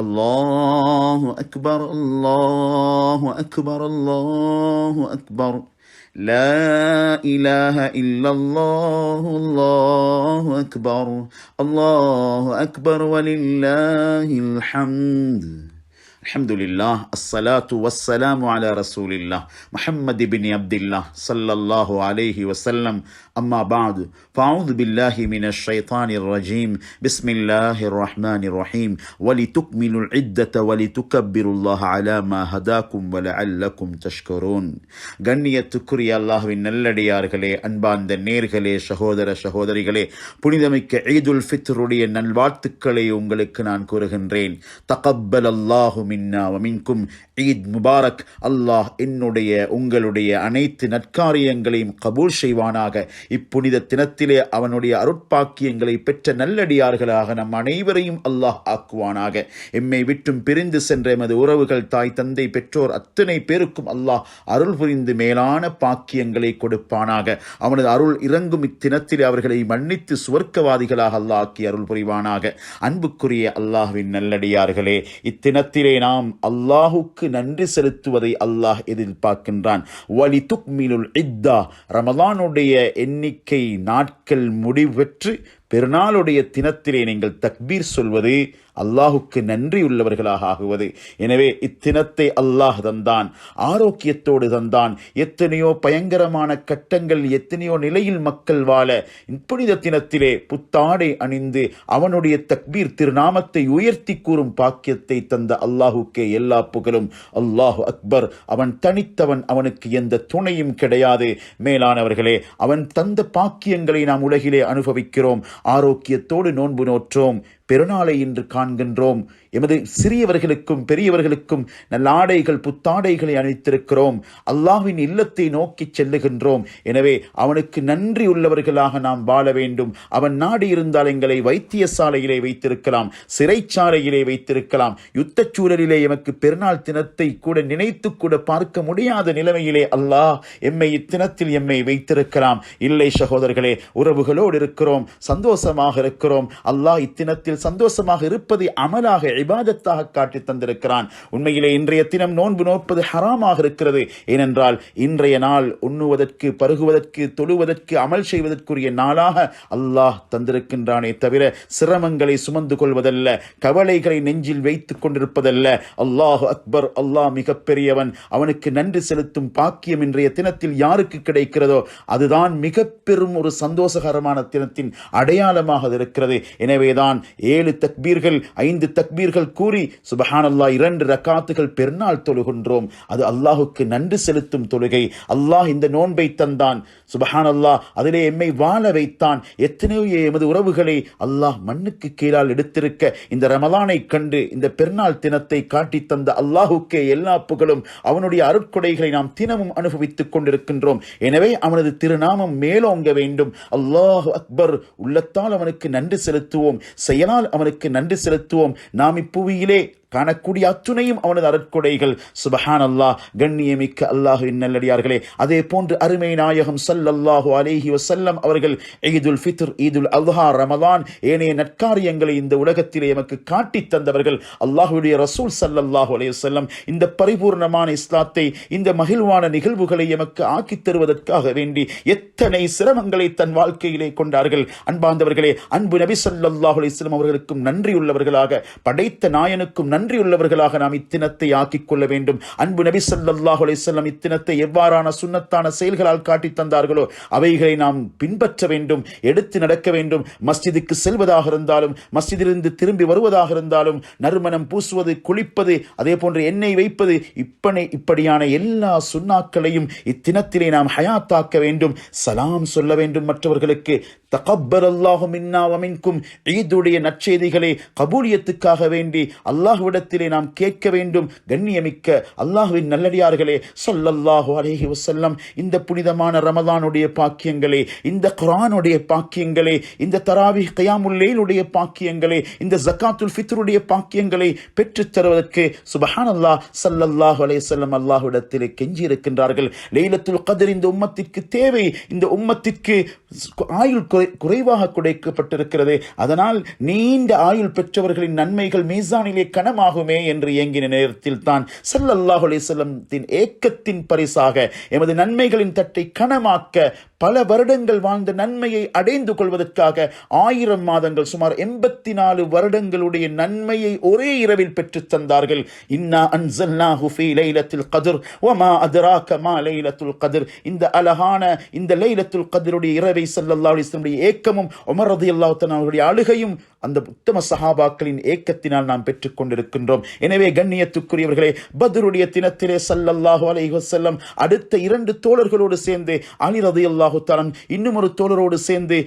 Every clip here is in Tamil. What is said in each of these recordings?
அல்லாஹு அக்பர், அல்லாஹு அக்பர், அல்லாஹு அக்பர். லா இலாஹ இல்லல்லாஹு, அல்லாஹு அக்பர், அல்லாஹு அக்பர் வலில்லாஹில் ஹம்த். அல்ஹம்துலில்லாஹ், அஸ்ஸலாத்து வஸ்ஸலாமு அலா ரசூலில்லாஹ் முஹம்மது இப்னி அப்துல்லாஹ் ஸல்லல்லாஹு அலைஹி வஸல்லம். அம்மா பஅது, ஃபஅஊது பில்லாஹி மினஷ் ஷைத்தானிர் ரஜீம். பிஸ்மில்லாஹிர் ரஹ்மானிர் ரஹீம். வலிதுக்மிலுல் இத்தத வலிதுகப்பிருல்லாஹ அலா மா ஹதாக்கும் வலஅல்லக்கும் தஷ்குரூன். கண்ணியத்துக்குரிய அல்லாஹ்வின் நல்லடியார்களே, அன்பார்ந்த நேர்களே, சகோதர சகோதரிகளே, புனிதமிக்க ஈதுல் ஃபித்ருடைய நல்வாழ்த்துக்களை உங்களுக்கு நான் கூறுகின்றேன். தகப்பல் அல்லாஹு மின்னா வ மின்கும். ஈத் முபாரக். அல்லாஹ் என்னுடைய உங்களுடைய அனைத்து நற்காரியங்களையும் கபூல் செய்வானாக. இப்புனித தினத்திலே அவனுடைய அருட்பாக்கியங்களை பெற்ற நல்லடியார்களாக நம் அனைவரையும் அல்லாஹ் ஆக்குவானாக. எம்மை விட்டும் பிரிந்து சென்ற எமது உறவுகள், தாய் தந்தை, பெற்றோர் அத்தனை பேருக்கும் அல்லாஹ் அருள் புரிந்து மேலான பாக்கியங்களை கொடுப்பானாக. அவனது அருள் இறங்கும் இத்தினத்திலே அவர்களை மன்னித்து சுவர்க்கவாதிகளாக அல்லாஹ் ஆக்கி அருள் புரிவானாக. அன்புக்குரிய அல்லாஹ்வின் நல்லடியார்களே, இத்தினத்திலே நாம் அல்லாஹுக்கு நன்றி செலுத்துவதை அல்லாஹ் எதிர்பார்க்கின்றான். வலிதுக்மிலுல் இத்தா, ரமலானுடைய எண்ணிக்கை நாட்கள் முடிவெற்று பெருநாளுடைய தினத்திலே நீங்கள் தக்பீர் சொல்வது அல்லாஹுக்கு நன்றி உள்ளவர்களாக ஆகுவது. எனவே இத்தினத்தை அல்லாஹ் தந்தான், ஆரோக்கியத்தோடு தந்தான். எத்தனையோ பயங்கரமான கட்டங்கள், எத்தனையோ நிலையில் மக்கள் வாழ புனித தினத்திலே புத்தாடை அணிந்து அவனுடைய தக்பீர் திருநாமத்தை உயர்த்தி கூறும் பாக்கியத்தை தந்த அல்லாஹுக்கே எல்லா புகழும். அல்லாஹு அக்பர். அவன் தனித்தவன், அவனுக்கு எந்த துணையும் கிடையாது. மேலானவர்களே, அவன் தந்த பாக்கியங்களை நாம் உலகிலே அனுபவிக்கிறோம். ஆரோக்கியத்தோடு நோன்பு நோற்றோம், பெருநாளை இன்று காண்கின்றோம். எமது சிறியவர்களுக்கும் பெரியவர்களுக்கும் நல்லாடைகள், புத்தாடைகளை அணித்திருக்கிறோம். அல்லாஹ்வின் இல்லத்தை நோக்கி செல்லுகின்றோம். எனவே அவனுக்கு நன்றி உள்ளவர்களாக நாம் வாழ வேண்டும். அவன் நாடி இருந்தால் எங்களை வைத்தியசாலையிலே வைத்திருக்கலாம், சிறைச்சாலையிலே வைத்திருக்கலாம். யுத்த சூழலிலே எமக்கு பெருநாள் தினத்தை கூட நினைத்து கூட பார்க்க முடியாத நிலைமையிலே அல்லாஹ் எம்மை இத்தினத்தில் எம்மை வைத்திருக்கலாம். இல்லை சகோதரர்களே, உறவுகளோடு இருக்கிறோம், சந்தோஷமாக இருக்கிறோம். அல்லாஹ் இத்தினத்தில் சந்தோஷமாக இருப்பதை அமலாக, இபாதத்தாக காட்டி தந்திருக்கிறான். உண்மையிலே இன்றைய தினம் நோன்பு நோற்பது ஹராமாக இருக்கிறது. ஏனென்றால் இன்றைய நாள் உண்ணுவதற்கு, பருகுவதற்கு, தொழுவதற்கு, அமல் செய்வதற்குரிய நாளாக அல்லாஹ் தந்திருக்கின்றானே தவிர சிரமங்களை சுமந்து கொள்வதல்ல, கவலைகளை நெஞ்சில் வைத்துக் கொண்டிருப்பதல்ல. அல்லாஹு அக்பர். அல்லாஹ் மிக பெரியவன். அவனுக்கு நன்றி செலுத்தும் பாக்கியம் இன்றைய தினத்தில் யாருக்கு கிடைக்கிறதோ அதுதான் மிக பெரும் ஒரு சந்தோஷகரமான தினத்தின் அடையாளமாக இருக்கிறது. எனவேதான் 7 தக்பீர்கள், 5 தக்பீர்கள் கூறி சுப்ஹானல்லாஹ் 2 ரக்காத்துகள் பெருநாள் தொழுகின்றோம். அது அல்லாஹுக்கு நன்றி செலுத்தும் தொழுகை. அல்லாஹ் இந்த நோன்பை தந்தான். சுப்ஹானல்லாஹ், அதிலே எம்மை வாழ வைத்தான். எத்தனையோ எமது உறவுகளை அல்லாஹ் மண்ணுக்கு கீழால் எடுத்திருக்க இந்த ரமலானை கண்டு இந்த பெருநாள் தினத்தை காட்டி தந்த அல்லாஹுக்கே எல்லா புகழும். அவனுடைய அருட்கொடைகளை நாம் தினமும் அனுபவித்துக் கொண்டிருக்கின்றோம். எனவே அவனது திருநாமம் மேலோங்க வேண்டும். அல்லாஹு அக்பர். உள்ளத்தால் அவனுக்கு நன்றி செலுத்துவோம், செயலால் அவனுக்கு நன்றி செலுத்துவோம். நாம் இப்புவியிலே காணக்கூடிய அத்துணையும் அவனது அருட்கொடைகள். சுப்ஹானல்லாஹ். கண்ணியமிக்க அல்லாஹ்வின் நல்லடியார்களே, அதே போன்று அருமை நாயகம் ஸல்லல்லாஹு அலைஹி வஸல்லம் அவர்கள் ஈதுல் ஃபித்ர், ஈதுல் அல்ஹா, ரமலான், ஏனைய நற்காரியங்களை இந்த உலகத்திலே எமக்கு காட்டி தந்தவர்கள். அல்லாஹ்வுடைய ரசூல் ஸல்லல்லாஹு அலைஹி வஸல்லம் இந்த பரிபூர்ணமான இஸ்லாத்தை, இந்த மகிழ்வான நிகழ்வுகளை எமக்கு ஆக்கித் தருவதற்காக வேண்டி எத்தனை சிரமங்களை தன் வாழ்க்கையிலே கொண்டார்கள். அன்பார்ந்தவர்களே, அன்பு நபி ஸல்லல்லாஹு அலைஹி வஸல்லம் அவர்களுக்கும் நன்றியுள்ளவர்களாக, படைத்த நாயனுக்கும் நன்றியுள்ளவர்களாக நாம் இத்தினத்தை ஆக்கிக் கொள்ள வேண்டும். அன்பு நபி ஸல்லல்லாஹு அலைஹி வஸல்லம் இத்தினத்தை எவ்வாறான சுன்னத்தான செயல்களால் காட்டி தந்தார்களோ அவைகளை நாம் பின்பற்ற வேண்டும், எடுத்து நடக்க வேண்டும். மஸ்ஜிதுக்கு செல்வதாக இருந்தாலும், மஸ்ஜிதிலிருந்து திரும்பி வருவதாக இருந்தாலும், நறுமணம் பூசுவது, குளிப்பது, அதே போன்று எண்ணெய் வைப்பது, இப்படியான எல்லா சுன்னாக்களையும் இத்தினத்திலே நாம் ஹயாத்தாக்க வேண்டும். சலாம் சொல்ல வேண்டும் மற்றவர்களுக்கு. தகப்பலல்லாஹு மின்னா வ மின்கும். ஈதுடைய நற்செய்திகளை கபூலியத்துக்காக வேண்டி அல்லாஹ்விடத்திலே நாம் கேட்க வேண்டும். கண்ணியமிக்க அல்லாஹ்வின் நல்லடியார்களே, ஸல்லல்லாஹு அலைஹி வஸல்லம் இந்த புனிதமான ரமலானுடைய பாக்கியங்களே, இந்த குர்ஆனுடைய பாக்கியங்களே, இந்த தராவீஹ் கியாமுல் லைலுடைய பாக்கியங்களே, இந்த ஜகாத்துல் ஃபித்ருடைய பாக்கியங்களை பெற்றுத் தருவதற்கு சுப்ஹானல்லாஹ் ஸல்லல்லாஹு அலைஹி வஸல்லம் அல்லாஹ்விடத்திலே கெஞ்சி இருக்கின்றார்கள். லைலத்துல் கத்ர் இந்த உம்மத்திற்கு தேவை. இந்த உம்மத்திற்கு ஆயுள் குறைவாக குறைக்கப்பட்டிருக்கிறது, அதனால் நீண்ட ஆயுள் பெற்றவர்களின் நன்மைகள் மீசானிலே கனமாகுமே என்று இயங்கின நேரத்தில் தான் ஸல்லல்லாஹு அலைஹி வஸல்லத்தின் ஏக்கத்தின் பரிசாக எமது நன்மைகளின் தட்டை கனமாக்க பல வருடங்கள் வாழ்ந்த நன்மையை அடைந்து கொள்வதற்காக 1000 மாதங்கள் சுமார் 84 வருடங்களுடைய நன்மையை ஒரே இரவில் பெற்றுத் தந்தார்கள். இன்னா அன்ஸல்நாஹு ஃபீ லைலத்துல் கத்ர் வமா அத்ராக மா லைலத்துல் கத்ர். இந்த அழகான இந்த லைலத்துல் கத்ருடைய இரவை ஸல்லல்லாஹு அலைஹி வஸல்லம் ஏக்கமும் உமர் ரலியல்லாஹு தஆலா அவருடைய அழுகையும் அந்த உத்தம சஹாபாக்களின் ஏக்கத்தினால் நாம் பெற்றுக் கொண்டிருக்கின்றோம். எனவே கண்ணியத்துக்குரியவர்களே, பத்ருடைய தினத்திலே ஸல்லல்லாஹு அலைஹி வஸல்லம் அடுத்த 2 தோழர்களோடு சேர்ந்து அலி ரலியல்லாஹு தஆலா இன்னும் ஒரு தோழரோடு சேர்ந்து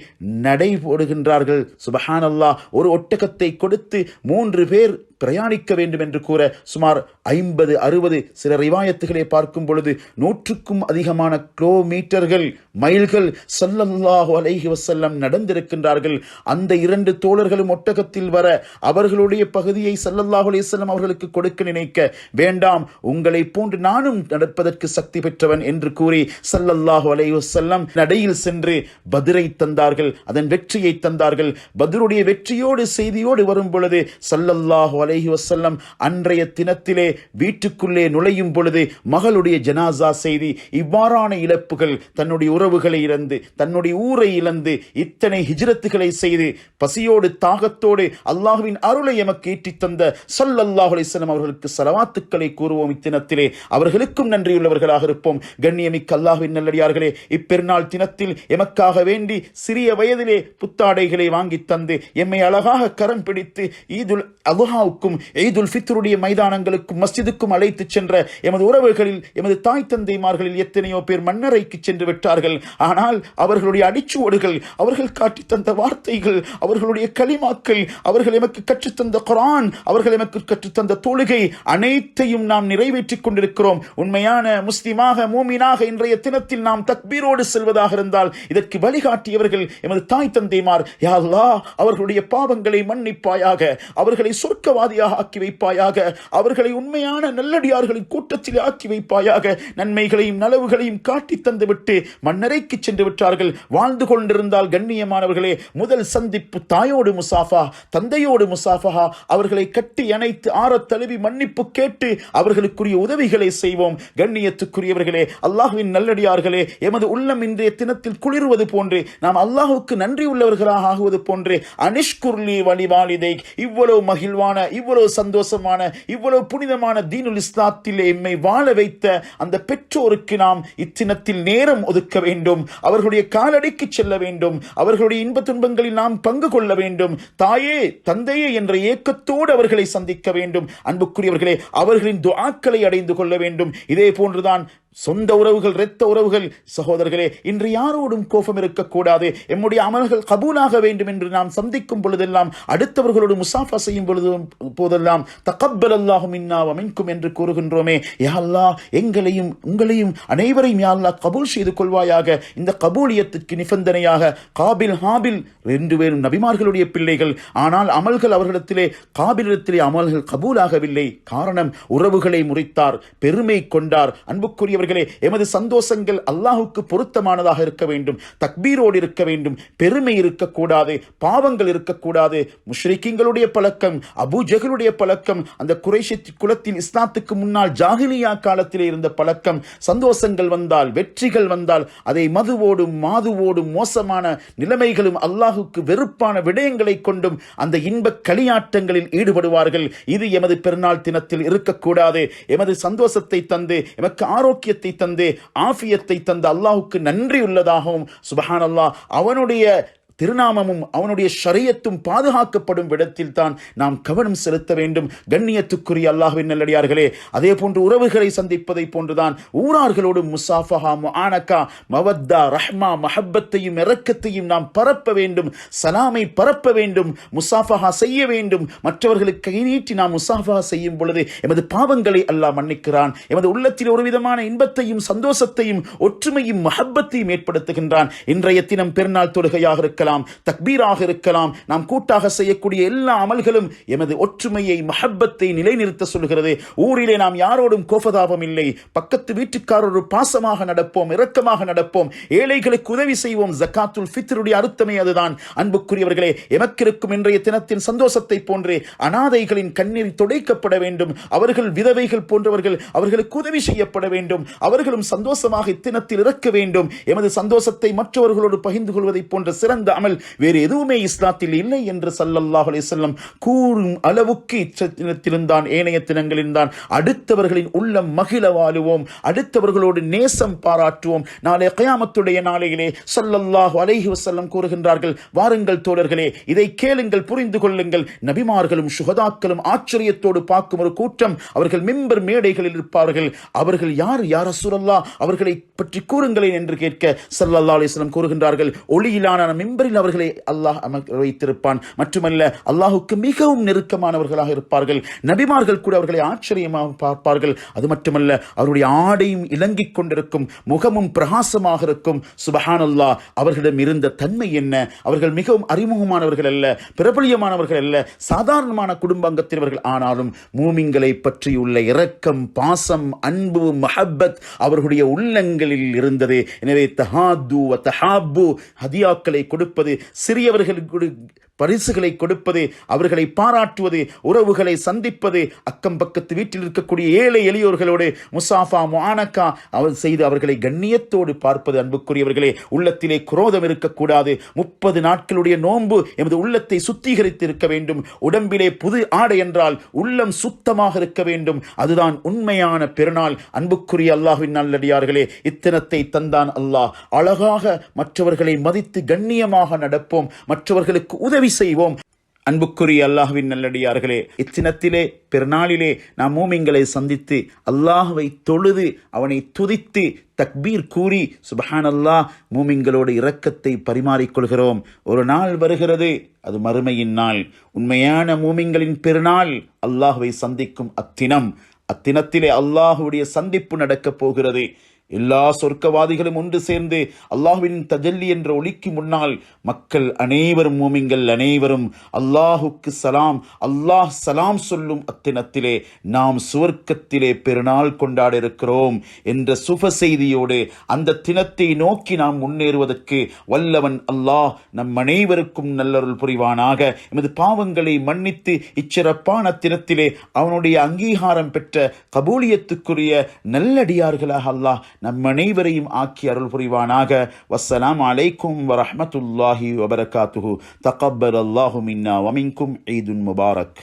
நடை போடுகின்றார்கள். சுப்ஹானல்லாஹ், ஒரு ஒட்டகத்தை கொடுத்து 3 பேர் பிரயாணிக்க வேண்டும் என்று கூற சுமார் 50-60 சில ரிவாயத்துகளை பார்க்கும் பொழுது 100க்கும் அதிகமான கிலோமீட்டர்கள் மைல்கள் ஸல்லல்லாஹு அலைஹி வஸல்லம் நடந்திருக்கின்றார்கள். அந்த 2 தோழர்களும் ஒட்டகத்தில் வர அவர்களுடைய பகுதியை ஸல்லல்லாஹு அலைஹி வஸல்லம் அவர்களுக்கு கொடுக்க நினைக்க, வேண்டாம், உங்களை போன்று நானும் நடப்பதற்கு சக்தி பெற்றவன் என்று கூறி ஸல்லல்லாஹு அலைஹி வஸல்லம் நடையில் சென்று பத்ரை தந்தார்கள், அதன் வெற்றியை தந்தார்கள். பத்ருடைய வெற்றியோடு செய்தியோடு வரும் பொழுது ஸல்லல்லாஹு அலைஹி வஸல்லம் அன்றைய தினத்திலே வீட்டுக்குள்ளே நுழையும் பொழுது மகளுடைய ஜனாசா செய்தி, இவ்வாறான இழப்புகள், தன்னுடைய உறவுகளை இழந்து தன்னுடைய ஊரை இழந்து இத்தனை ஹிஜ்ரத்துகளை செய்து பசியோடு தாகத்தோடு அல்லாஹ்வின் அருளை எமக்கு ஈட்டித் தந்த ஸல்லல்லாஹு அலைஹி வஸல்லம் அவர்களுக்கு ஸலவாத்துக்களை கூறுவோம். இத்தினத்திலே அவர்களுக்கும் நன்றியுள்ளவர்களாக இருப்போம். கண்ணியமிக்க அல்லாஹ்வின் நல்லடியார்களே, இப்பெருநாள் தினத்தில் எமக்காக வேண்டி சிறிய வயதிலே புத்தாடைகளை வாங்கி தந்து எம்மை அழகாக கரம் பிடித்து ஈதுல் அல்ஹாவுக்கும் ஈதுல் ஃபித்ருடைய மைதானங்களுக்கும் மஸ்ஜிதுக்கும் அழைத்து சென்ற எமது உறவுகளில் எமது தாய் தந்தைமார்களில் எத்தனையோ பேர் மன்னரைக்கு சென்று விட்டார்கள். ஆனால் அவர்களுடைய அடிச்சுவடுகள், அவர்கள் காட்டி தந்த வார்த்தைகள், அவர்களுடைய கலிமாக்கள், அவர்கள் எமக்கு கற்றுத்தந்த குர்ஆன், அவர்கள் எமக்கு கற்றுத்தந்த தொழுகை அனைத்தையும் நாம் நிறைவேற்றிக் கொண்டிருக்கிறோம். உண்மையான முஸ்லிமாக மூமினாக இன்றைய தினத்தில் நாம் தக்பீரோடு செல்வதாக இருந்தால் இதற்கு வழிகாட்டியவர்கள் எமது தாய் தந்தைமார். யா அல்லாஹ், அவர்களுடைய பாவங்களை மன்னிப்பாயாக, அவர்களை சொர்க்கவாதியாக ஆக்கி வைப்பாயாக, அவர்களை உண்மையான நல்லடியார்களின் கூட்டத்தில் ஆக்கி வைப்பாயாக. நன்மைகளையும் நலவுகளையும் காட்டி தந்துவிட்டு மன்னரைக்கு சென்று விட்டார்கள். வாழ்ந்து கொண்டிருந்தால் கண்ணியமானவர்களே, முதல் சந்திப்பு தாயோடு முசாஃபா, தந்தையோடு முசாஃபா. அவர்களை கட்டி அணைத்து ஆறத் தழுவி மன்னிப்பு கேட்டு அவர்களுக்குரிய உதவிகளை செய்வோம். கண்ணியத்துக்குரியவர்களே, அல்லாஹ்வின் நல்லடியார்களே, எமது உள்ளம் இன்றைய தினத்தில் குளிர்வது போன்று, நாம் அல்லாஹ்வுக்கு நன்றி உள்ளவர்களாக ஆகுவது போன்று, அனிஷ்குர்லி வலிவாலிதை, இவ்வளவு மகிழ்வான, இவ்வளவு சந்தோஷமான, இவ்வளவு புனிதமான தீனுல் இஸ்லாத்திலே எம்மை வாழ வைத்த அந்த பெற்றோருக்கு நாம் இத்தினத்தில் நேரம் ஒதுக்க வேண்டும். அவர்களுடைய காலடிக்கு செல்ல வேண்டும். அவர்களுடைய இன்ப துன்பங்களில் நாம் பங்கு கொள்ள வேண்டும். தாயே தந்தையே என்ற ஏக்கத்தோடு அவர்களை சந்திக்க வேண்டும். அன்புக்குரியவர்களே, அவர்களின் துஆக்களை அடைந்து கொள்ள வேண்டும். இதே போன்றுதான் சொந்த உறவுகள், இரத்த உறவுகள். சகோதரர்களே, இன்று யாரோடும் கோபம் இருக்கக்கூடாது. எம்முடைய அமல்கள் கபூலாக வேண்டும் என்று நாம் சந்திக்கும் பொழுதெல்லாம், அடுத்தவர்களோடு முசாஃபா செய்யும் போதெல்லாம் தகப்பல் அல்லாஹு மின்னா வ மின்கும் என்று கூறுகின்றோமே. யா அல்லாஹ், எங்களையும் உங்களையும் அனைவரையும் யா அல்லாஹ் கபூல் செய்து கொள்வாயாக. இந்த கபூலியத்துக்கு நிபந்தனையாக காபில் ஹாபில் 2 பேரும் நபிமார்களுடைய பிள்ளைகள். ஆனால் அமல்கள் அவர்களிடத்திலே, காபிலிடத்திலே அமல்கள் கபூலாகவில்லை. காரணம், உறவுகளை முறித்தார், பெருமை கொண்டார். அன்புக்குரிய எமது சந்தோஷங்கள் அல்லாஹுக்கு பொருத்தமானதாக இருக்க வேண்டும். தக்பீரோடு இருக்க வேண்டும். பெருமை இருக்கக்கூடாது, பாவங்கள் இருக்கக்கூடாது. முஷ்ரிக்கீங்களுடைய பழக்கம், அபூ ஜஹலுடைய பழக்கம், அந்த குறைஷி குலத்தின் இஸ்லாத்துக்கு முன்னால் ஜாஹிலியா காலத்திலே இருந்த பழக்கம். சந்தோஷங்கள் வந்தால், வெற்றிகள் வந்தால் அதை மதுவோடும் மாதுவோடும் மோசமான நிலைமைகளும் அல்லாஹுக்கு வெறுப்பான விடயங்களை கொண்டும் அந்த இன்ப களியாட்டங்களில் ஈடுபடுவார்கள். இது எமது பெருநாள் தினத்தில் இருக்கக்கூடாது. எமது சந்தோஷத்தை தந்து, எமக்கு ஆரோக்கிய தந்து, ஆஃபியத்தை தந்து அல்லாஹுக்கு நன்றி உள்ளதாகவும், சுப்ஹானல்லாஹ், அவனுடைய திருநாமமும் அவனுடைய ஷரியத்தும் பாதுகாக்கப்படும் விடத்தில் தான் நாம் கவனம் செலுத்த வேண்டும். கண்ணியத்துக்குரிய அல்லாஹ்வின் நல்லடியார்களே, அதே போன்று உறவுகளை சந்திப்பதை போன்றுதான் ஊரார்களோடு முசாஃபஹா, முஆனகா, மவத்தா, ரஹ்மா, மஹப்பத்தையும் இரக்கத்தையும் நாம் பரப்ப வேண்டும். சலாமை பரப்ப வேண்டும். முசாஃபஹா செய்ய வேண்டும். மற்றவர்களுக்கு கை நீட்டி நாம் முசாஃபஹா செய்யும் பொழுது எமது பாவங்களை அல்லாஹ் மன்னிக்கிறான். எமது உள்ளத்தில் ஒரு விதமான இன்பத்தையும் சந்தோஷத்தையும் ஒற்றுமையும் மஹப்பத்தையும் ஏற்படுத்துகின்றான். இன்றைய தினம் பெருநாள் தொழுகையாக இருக்கலாம், இருக்கலாம், தக்பீராக இருக்கலாம், நாம் கூட்டாக செய்யக்கூடிய எல்லா அமல்களும் எமது ஒற்றுமையை, மஹப்பத்தை நிலைநிறுத்த சொல்கிறது. ஊரிலே நாம் யாரோடும் கோபதாபம் இல்லை, பக்கத்து வீட்டுக்காரரோடு பாசமாக நடப்போம், இரக்கமாக நடப்போம், ஏழைகளுக்கு உதவி செய்வோம். ஜக்காத்துல் ஃபித்ருடைய அர்த்தமே அதுதான். அன்புக்குரியவர்களே, எமக்கிருக்கும் இன்றைய தினத்தின் சந்தோஷத்தை போன்று அனாதைகளின் கண்ணீர் துடைக்கப்பட வேண்டும். அவர்கள் விதவைகள் போன்றவர்கள், அவர்களுக்கு உதவி செய்யப்பட வேண்டும். அவர்களும் சந்தோஷமாக இத்தினத்தில் இருக்க வேண்டும். எமது சந்தோஷத்தை மற்றவர்களோடு பகிர்ந்து கொள்வதை போன்ற சிறந்த அமல் வேறு எதுவுமே இஸ்லாத்தில் இல்லை என்று ஸல்லல்லாஹு அலைஹி வஸல்லம் கூறும் அளவுக்கு இத்தினத்தில்தான், ஏனைய தினங்களில்தான் அடுத்தவர்களின் உள்ளம் மகிழ வாழுவோம், அடுத்தவர்களோடு நேசம் பாராட்டுவோம். நாளை கியாமத்துடைய நாளையிலே ஸல்லல்லாஹு அலைஹி வஸல்லம் கூறுகின்றார்கள், வாருங்கள் தோழர்களே, இதை கேளுங்கள், புரிந்து கொள்ளுங்கள். நபிமார்களும் சுஹதாக்களும் ஆச்சரியத்தோடு பார்க்கும் ஒரு கூட்டம் அவர்கள் மிம்பர் மேடைகளில் இருப்பார்கள். அவர்கள் யார் யா ரசூலல்லாஹ், அவர்களை பற்றி கூறுங்களேன் என்று கேட்க ஸல்லல்லாஹு அலைஹி வஸல்லம் கூறுகின்றார்கள், ஒளியிலான மிம்பரில் அவர்களை அல்லாஹ் வைத்திருப்பான். மட்டுமல்ல, அல்லாஹுக்கு மிகவும் நெருக்கமானவர்களாக இருப்பார்கள். நபிமார்கள் கூட அவர்களை ஆச்சரியமாக பார்ப்பார்கள். அது மட்டுமல்ல, அவருடைய ஆடையும் இலங்கிக் கொண்டிருக்கும், முகமும் பிரகாசமாக இருக்கும். சுபஹானல்லாஹ், அவர்களிடம் இருந்த தன்மை என்ன? அவர்கள் மிகவும் அறிமுகமானவர்கள் அல்ல, பிரபலியமானவர்கள் அல்ல, சாதாரணமான குடும்ப அங்கத்தினவர்கள். ஆனாலும் மூமின்களை பற்றியுள்ள இரக்கம், பாசம், அன்பு, மஹப்பத் அவர்களுடைய உள்ளங்களில் இருந்தது. எனவே தஹாது வ தஹாபு, ஹதியாக்களை கொடுப்பது, சிறியவர்களுக்கு பரிசுகளை கொடுப்பது, அவர்களை பாராட்டுவது, உறவுகளை சந்திப்பது, அக்கம் பக்கத்து வீட்டில் இருக்கக்கூடிய ஏழை எளியோர்களோடு முசாஃபா முஆனகா செய்து அவர்களை கண்ணியத்தோடு பார்ப்பது. அன்புக்குரியவர்களே, உள்ளத்திலே குரோதம் இருக்கக்கூடாது. 30 நாட்களுடைய நோன்பு எமது உள்ளத்தை சுத்திகரித்து இருக்க வேண்டும். உடம்பிலே புது ஆடை என்றால் உள்ளம் சுத்தமாக இருக்க வேண்டும். அதுதான் உண்மையான பெருநாள். அன்புக்குரிய அல்லாஹ்வின் நல்லடியார்களே, இத்தினத்தை தந்தான் அல்லாஹ். அழகாக மற்றவர்களை மதித்து கண்ணியமாக நடப்போம், மற்றவர்களுக்கு உதவி செய்வோம். அன்புக்குரிய அல்லாஹ்வின் நல்லடியார்களே, இத்தினத்திலே பெருநாளிலே நாம் மூமின்களை சந்தித்து அல்லாஹ்வை தொழுது அவனை துதித்து தக்பீர் கூறி சுப்ஹானல்லாஹ் மூமின்களோடு இரக்கத்தை பரிமாறிக்கொள்கிறோம். ஒரு நாள் வருகிறது, அது மறுமையின் நாள், உண்மையான மூமின்களின் பெருநாள், அல்லாஹ்வை சந்திக்கும் அத்தினம். அத்தினத்திலே அல்லாஹ்வுடைய சந்திப்பு நடக்கப் போகிறது. எல்லா சொர்க்கவாதிகளும் ஒன்று சேர்ந்து அல்லாஹ்வின் தஜல்லி என்ற ஒளிக்கு முன்னால் மக்கள் அனைவரும், மூமின்கள் அனைவரும் அல்லாஹுக்கு சலாம், அல்லாஹ் சலாம் சொல்லும் அத்தினத்திலே நாம் சுவர்க்கத்திலே பெருநாள் கொண்டாட இருக்கிறோம் என்ற சுப செய்தியோடு அந்த தினத்தை நோக்கி நாம் முன்னேறுவதற்கு வல்லவன் அல்லாஹ் நம் அனைவருக்கும் நல்லருள் புரிவானாக. எமது பாவங்களை மன்னித்து இச்சிறப்பான தினத்திலே அவனுடைய அங்கீகாரம் பெற்ற கபூலியத்துக்குரிய நல்லடியார்களாக அல்லாஹ் நம் அனைவரையும் ஆக்கி அருள் புரிவானாக. வஸ்ஸலாமு அலைக்கும் வரஹ்மத்துல்லாஹி வபரகாத்துஹு. தகப்பல் அல்லாஹு மின்னா வமின்கும் ஈதுன் முபாரக்.